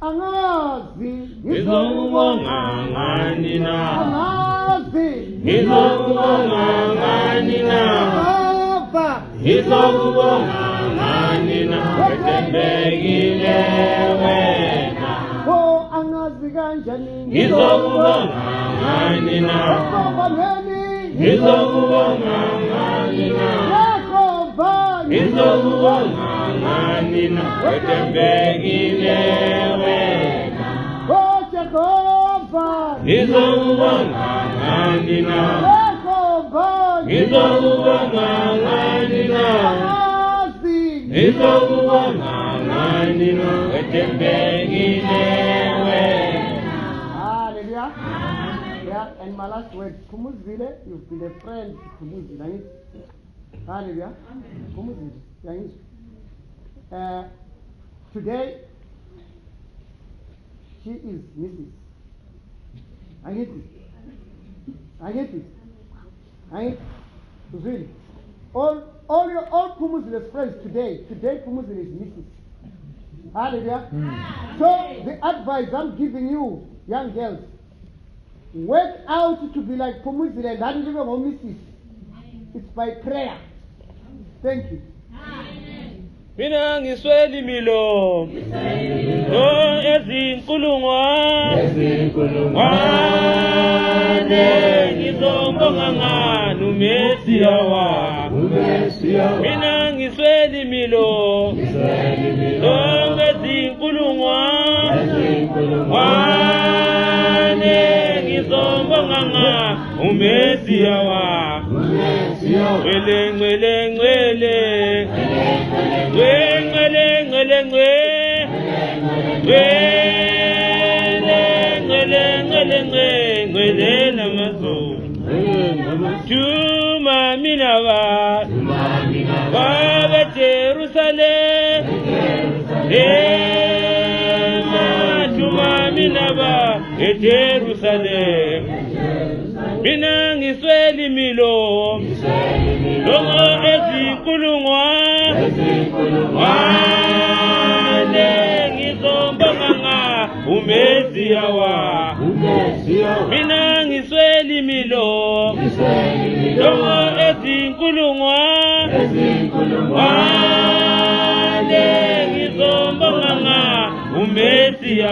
angazi ngizokubonga ngani na angazi ngizokubonga ngani na Jehova ngizokubonga ngani na wethembekile wena oh angazi kanjani ngizokubonga ngani na ngizokubonga ngani na Jehova ngizokubonga ngani na wethembekile wena oh Jehova ngizokubonga ngani na Jehova ngizokubonga ngani na angazi ngizokubonga ngani na wethembekile wena. Hallelujah. Yeah, and my last word, Kumuzile, you've been a friend to Kumuzile. Hallelujah. Kumuzile. Today, she is Mrs. I get it. Really. All Kumuzile's friends today Kumuzile is Mrs. Hallelujah. So the advice I'm giving you, young girls, work out to be like Kumuzile and not even Mrs. It's by prayer. Thank you. Mina ngisweli milo no ezinkulungwane ngizombonga ngani uMesiya wami mina ngisweli milo no ezinkulungwane ngizombonga ngani uMesiya wami Tuma minaba Baba Jerusalem Tuma minaba Jerusalem Mina ngisweli milo Longo ezinkulungwane ngizombonga ngani uMesiya wami mina ngisweli milo Longo ezinkulungwane ngizombonga ngani uMesiya